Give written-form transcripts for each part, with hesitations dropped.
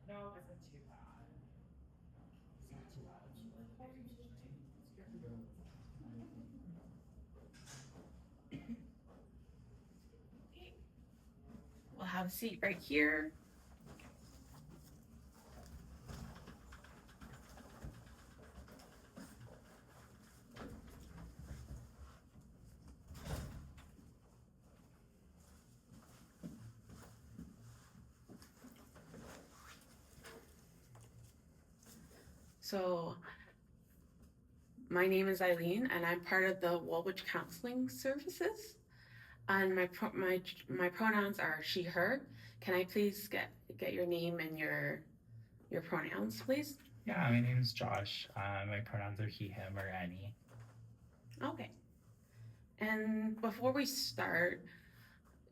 No, it isn't too bad. It's not too bad. We'll have a seat right here. So, my name is Eileen, and I'm part of the Woolwich Counseling Services. And my pronouns are she/her. Can I please get your name and your pronouns, please? Yeah, my name is Josh. My pronouns are he, him, or any. Okay. And before we start,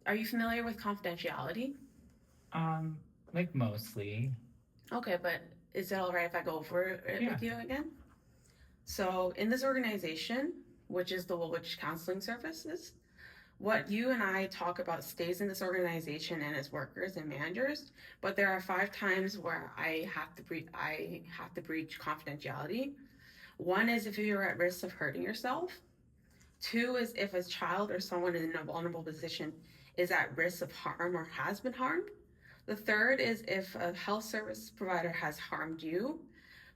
are you familiar with confidentiality? Like mostly. Okay, but is it all right if I go over it with you again? So, in this organization, which is the Woolwich Counseling Services, what you and I talk about stays in this organization and as workers and managers, but there are 5 times where I have to breach confidentiality. One is if you're at risk of hurting yourself. 2 is if a child or someone in a vulnerable position is at risk of harm or has been harmed. The third is if a health service provider has harmed you.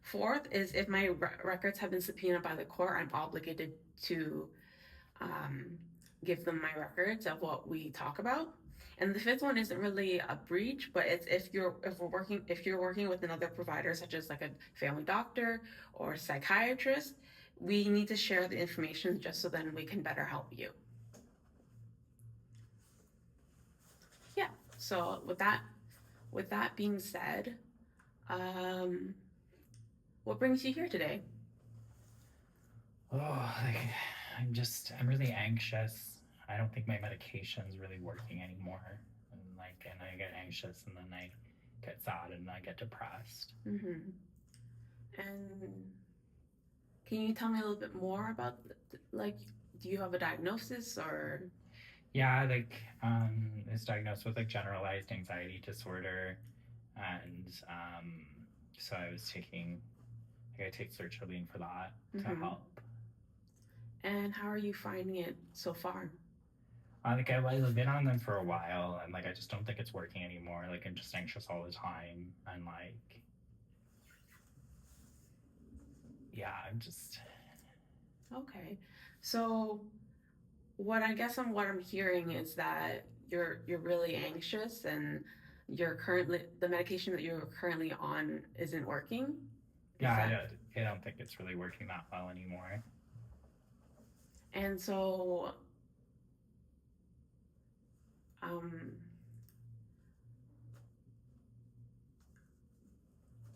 Fourth is if my records have been subpoenaed by the court, I'm obligated to give them my records of what we talk about. And the fifth one isn't really a breach, but it's if you're working with another provider, such as like a family doctor or a psychiatrist, we need to share the information just so then we can better help you. Yeah. So with that being said, what brings you here today? Oh, I'm really anxious. I don't think my medication's really working anymore. And I get anxious and then I get sad and I get depressed. Mm-hmm. And can you tell me a little bit more about, do you have a diagnosis or? Yeah, it's diagnosed with like generalized anxiety disorder, and so I take sertraline for that to help. And how are you finding it so far? I've been on them for a while, and I just don't think it's working anymore. I'm just anxious all the time, and yeah, I'm just. Okay, so what I'm hearing is that you're really anxious, and the medication that you're currently on isn't working. Yeah, I don't think it's really working that well anymore. And so,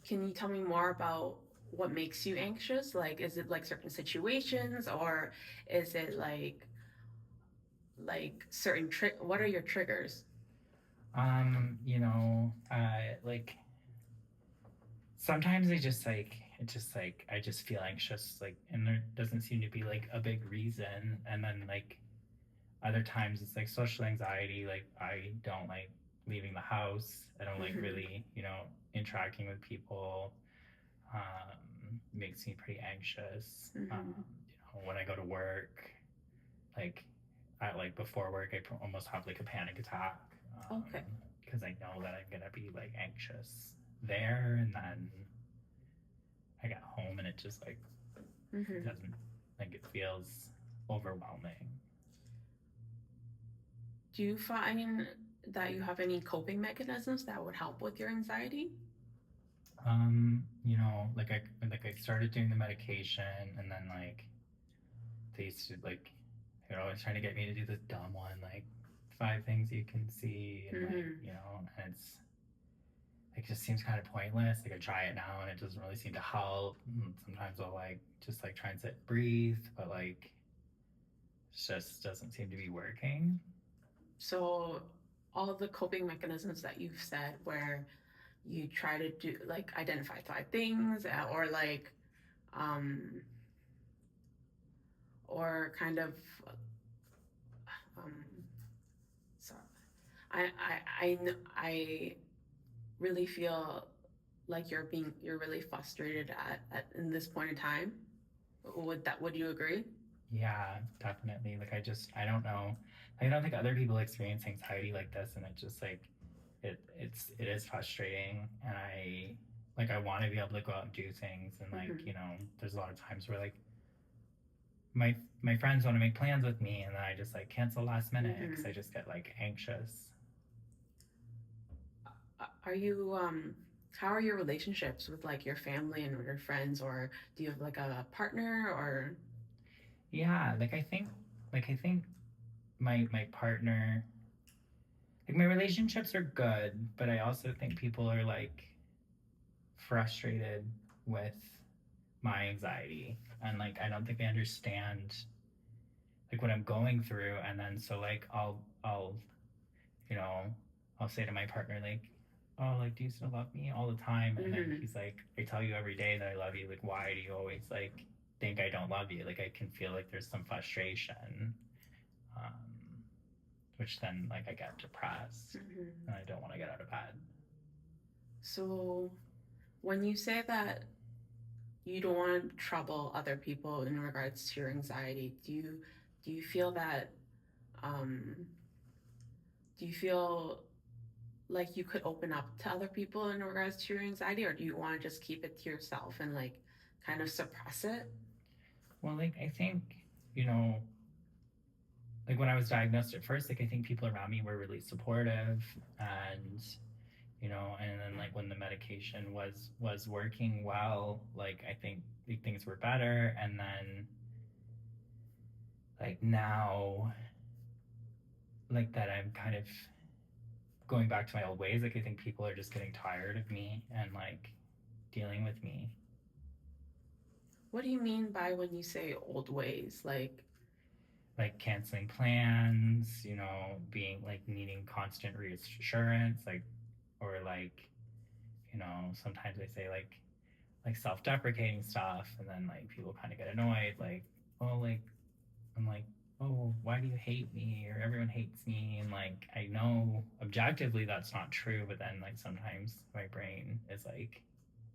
can you tell me more about what makes you anxious? Like, is it like certain situations, or is it like certain what are your triggers? Sometimes I just feel anxious, and there doesn't seem to be a big reason. And then other times it's social anxiety. I don't like leaving the house. I don't like really, interacting with people. Makes me pretty anxious. When I go to work, before work, I almost have a panic attack. Okay. Because I know that I'm gonna be anxious there, and then I get home and it just doesn't it feels overwhelming. Do you find that you have any coping mechanisms that would help with your anxiety? I started doing the medication, and then they used to they're always trying to get me to do this dumb one, 5 things you can see, and and it just seems kind of pointless. I try it now and it doesn't really seem to help. And sometimes I'll just try and sit, breathe, but it just doesn't seem to be working. So all of the coping mechanisms that you've said, where you try to do identify 5 things, or kind of sorry, I really feel like you're really frustrated at in this point in time? Would you agree? Yeah, definitely. Like I don't know. I don't think other people experience anxiety like this, and it just like it is frustrating, and I want to be able to go out and do things, and like Mm-hmm. there's a lot of times where like my friends want to make plans with me, and then I just like cancel last minute because Mm-hmm. I just get like anxious. Are you how are your relationships with like your family and your friends, or do you have like a partner or Yeah, like I think my partner, like my relationships are good, but I also think people are like frustrated with my anxiety, and like I don't think they understand like what I'm going through, and then so like I'll you know I'll say to my partner like, oh, like, do you still love me all the time? And then mm-hmm. he's like, I tell you every day that I love you, like why do you always like think I don't love you? Like I can feel like there's some frustration, um, which then like I get depressed Mm-hmm. and I don't want to get out of bed. So when you say that you don't want to trouble other people in regards to your anxiety, do you feel that um do you feel like you could open up to other people in regards to your anxiety, or do you want to just keep it to yourself and like kind of suppress it? Well, like I think, you know, like when I was diagnosed at first, like I think people around me were really supportive, and and then like when the medication was working well, like I think like, things were better, and then like now, like that I'm kind of going back to my old ways. Like I think people are just getting tired of me and like dealing with me. What do you mean by when you say old ways? Like canceling plans, being like needing constant reassurance, like or like sometimes I say like self-deprecating stuff, and then like people kind of get annoyed, like, oh, like I'm like, oh, why do you hate me, or everyone hates me, and like I know objectively that's not true, but then like sometimes my brain is like,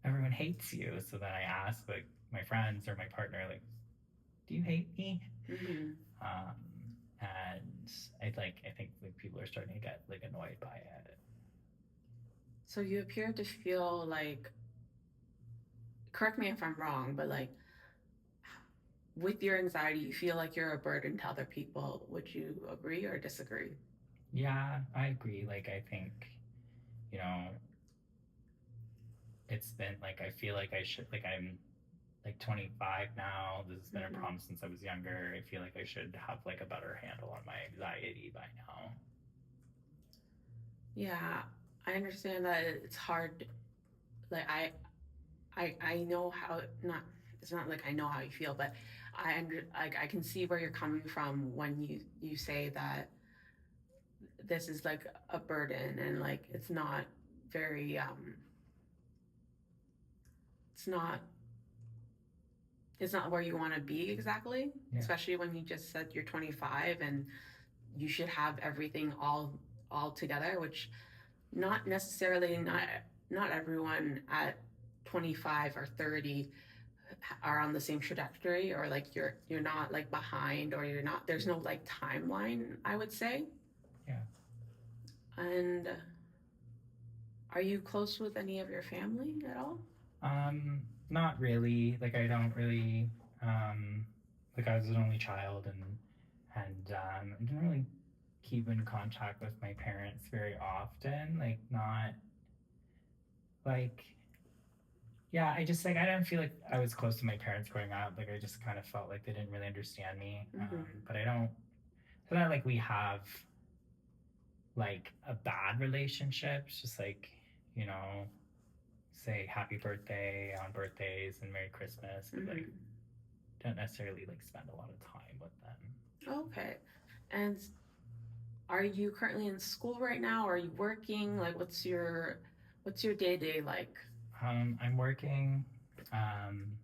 everyone hates you, so then I ask like my friends or my partner, like, do you hate me? mm-hmm. um and I think like people are starting to get like annoyed by it. So you appear to feel like, correct me if I'm wrong, but like with your anxiety, you feel like you're a burden to other people. Would you agree or disagree? Yeah, I agree. Like I think you know it's been like I feel like I should like I'm like 25 now. This has been a Mm-hmm. problem since I was younger. I feel like I should have like a better handle on my anxiety by now. Yeah, I understand that it's hard. Like I know how not. It's not like I know how you feel, but like I can see where you're coming from when you say that this is like a burden and like very it's not it's not where you want to be exactly, Yeah. especially when you just said you're 25 and you should have everything all together, which not necessarily not everyone at 25 or 30 are on the same trajectory, or like you're not like behind, or you're not, there's no like timeline, I would say. Yeah. And are you close with any of your family at all? Not really. Like I don't really um like I was an only child, and I didn't really keep in contact with my parents very often. Like not like yeah, I just like I didn't feel like I was close to my parents growing up. Like I just kind of felt like they didn't really understand me. Mm-hmm. But I don't. It's not like we have like a bad relationship. It's just like you know, say happy birthday on birthdays and Merry Christmas, but like Mm-hmm. don't necessarily like spend a lot of time with them. Okay. And are you currently in school right now? Are you working? Like, what's your day to day like? I'm working. Um,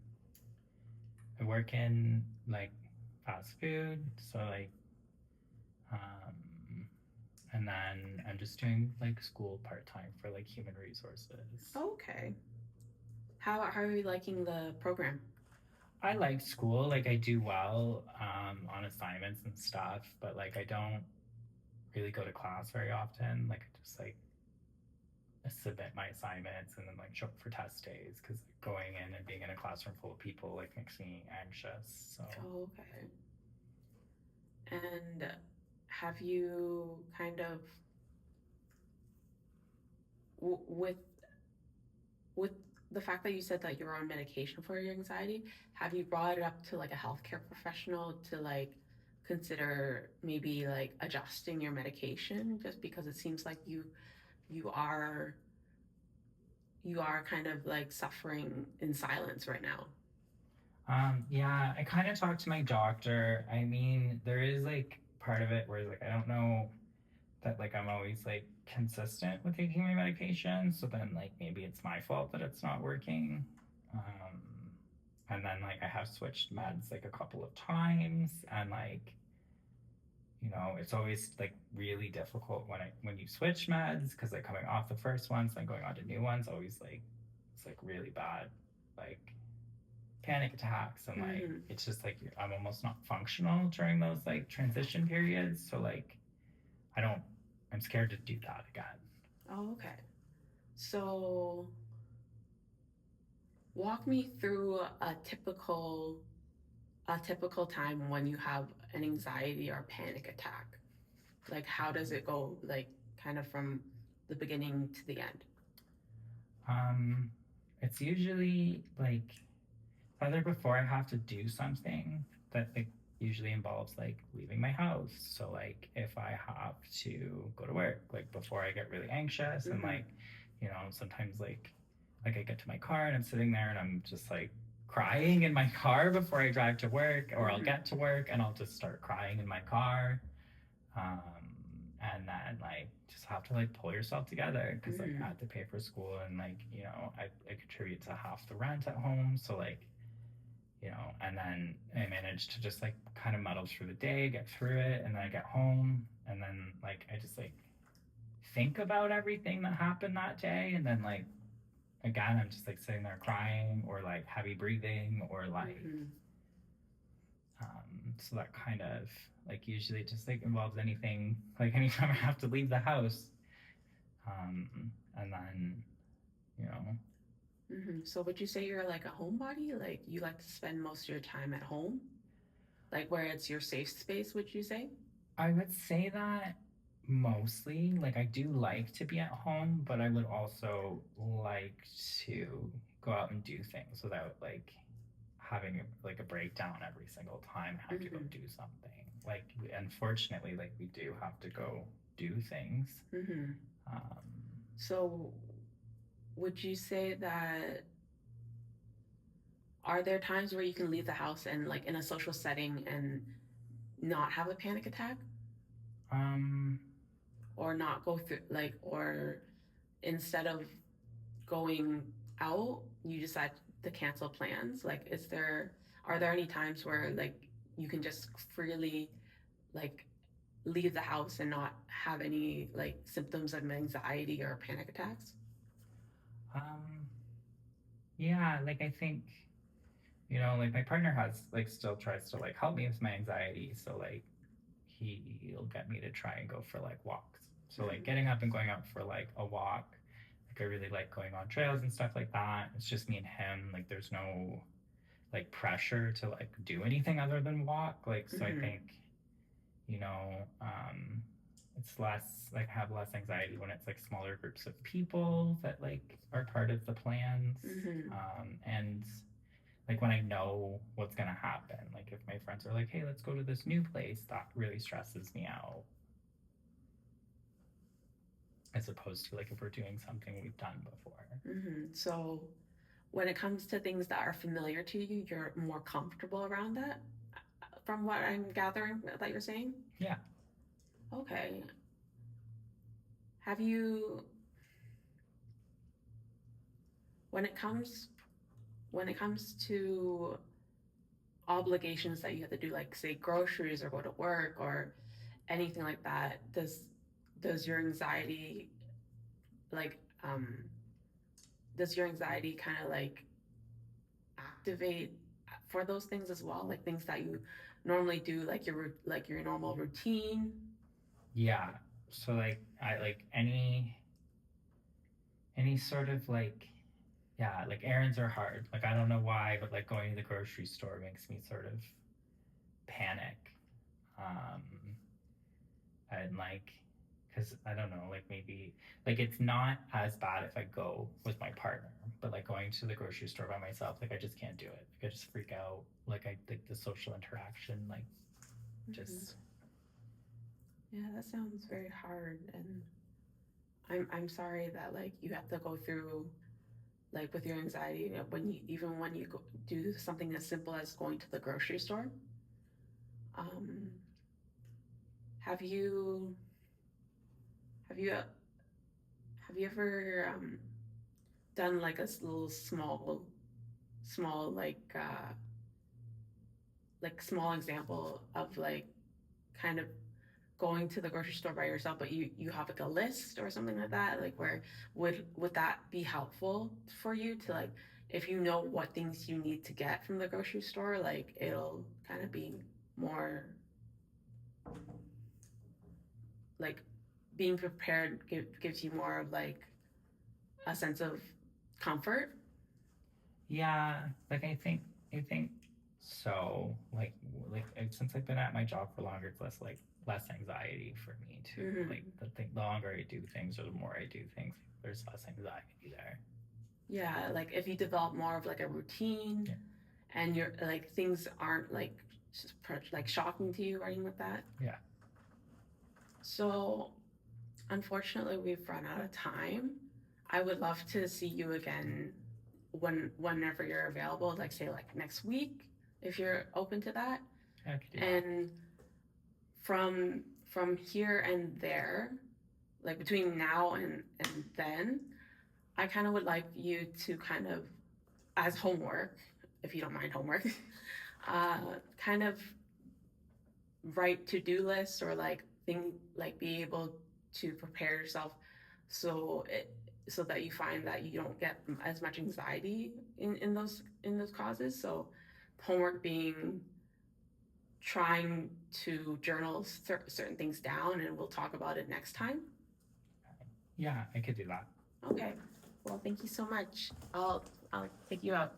I work in like fast food, so like um, and then I'm just doing like school part time for like human resources. Okay. How are you liking the program? I like school. Like I do well on assignments and stuff, but like I don't really go to class very often. Like I just like submit my assignments and then like show up for test days because going in and being in a classroom full of people like makes me anxious. So Oh, okay. And have you kind of with with the fact that you said that you're on medication for your anxiety, have you brought it up to like a healthcare professional to like consider maybe like adjusting your medication just because it seems like you are you are kind of like suffering in silence right now. yeah, I kind of talked to my doctor. I mean, there is like part of it where like I don't know that like I'm always like consistent with taking my medication. So then like maybe it's my fault that it's not working. Um, and then like I have switched meds like a couple of times, and like it's always like really difficult when you switch meds because like coming off the first ones and going on to new ones always like it's like really bad like panic attacks and like Mm-hmm. it's just like I'm almost not functional during those like transition periods. So like I don't. I'm scared to do that again. Oh, okay. So walk me through a typical time when you have an anxiety or panic attack. Like how does it go like kind of from the beginning to the end? Um, it's usually like either before I have to do something that like usually involves like leaving my house. So like if I have to go to work, like before I get really anxious and Mm-hmm. like sometimes like I get to my car and I'm sitting there and I'm just like crying in my car before I drive to work, or I'll Mm-hmm. get to work and I'll just start crying in my car. um, and then like just have to like pull yourself together because like I Mm-hmm. have to pay for school and like I contribute to half the rent at home, so like and then I manage to just like kind of muddle through the day, get through it, and then I get home and then like I just like think about everything that happened that day, and then like again I'm just like sitting there crying or like heavy breathing or like Mm-hmm. so that kind of like usually just like involves anything like anytime I have to leave the house. Um, and then, you know, Mm-hmm. So would you say you're like a homebody? Like you like to spend most of your time at home? Like where it's your safe space, would you say? I would say that mostly, like, I do like to be at home, but I would also like to go out and do things without like having like a breakdown every single time I have to go Mm-hmm. do something. Like, unfortunately, like, we do have to go do things. Mm-hmm. Um, So would you say that are there times where you can leave the house and like in a social setting and not have a panic attack um, or not go through like or instead of going out you decide to cancel plans? Like are there any times where like you can just freely like leave the house and not have any like symptoms of anxiety or panic attacks? um, yeah, like, I think like my partner has like still tries to like help me with my anxiety. So like he'll get me to try and go for like walks. So like Mm-hmm. getting up and going out for like a walk. Like I really like going on trails and stuff like that. It's just me and him. Like there's no like pressure to like do anything other than walk. Like so I Mm-hmm. think, you know, it's less like have less anxiety when it's like smaller groups of people that like are part of the plans. Mm-hmm. And like when I know what's gonna happen. Like if my friends are like, "Hey, let's go to this new place," that really stresses me out. As opposed to like if we're doing something we've done before. Mm-hmm. So when it comes to things that are familiar to you, you're more comfortable around that, from what I'm gathering that you're saying? Yeah. Okay. Have you, when it comes to obligations that you have to do, like say groceries or go to work or anything like that, does your anxiety like does your anxiety kind of like activate for those things as well, like things that you normally do, like your normal routine? Yeah. So like I like any sort of like yeah, like errands are hard. Like I don't know why, but like going to the grocery store makes me sort of panic. Um and like because I don't know, like maybe like it's not as bad if I go with my partner, but like going to the grocery store by myself, like I just can't do it. Like I just freak out. Like I think the social interaction, like just Yeah, that sounds very hard, and I'm sorry that like you have to go through like with your anxiety when you even when you go, do something as simple as going to the grocery store. Um, have you have you have you ever done like a little small like small example of like kind of going to the grocery store by yourself, but you have like a list or something like that, like where would that be helpful for you to like if you know what things you need to get from the grocery store, like it'll kind of be more like being prepared gives you more of like a sense of comfort. yeah, like I think so. Since I've been at my job for longer, it's less anxiety for me too. Mm-hmm. Like the longer I do things or the more I do things, there's less anxiety there. Yeah, like if you develop more of like a routine Yeah. and you're like things aren't like like shocking to you or anything like that. Yeah. So unfortunately we've run out of time. I would love to see you again whenever you're available, like say like next week if you're open to that. I could do that. And from here and there, like between now and then, I kind of would like you to kind of as homework, if you don't mind homework, uh, kind of write to-do lists or like be able to prepare yourself so so that you find that you don't get as much anxiety in those causes. So homework being trying to journal certain things down, and we'll talk about it next time. Yeah, I could do that. Okay. Well, thank you so much. I'll take you out.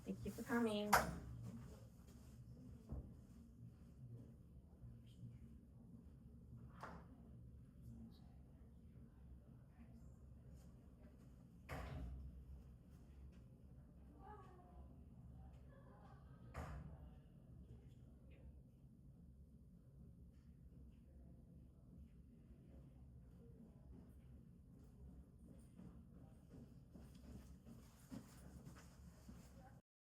Thank you for coming.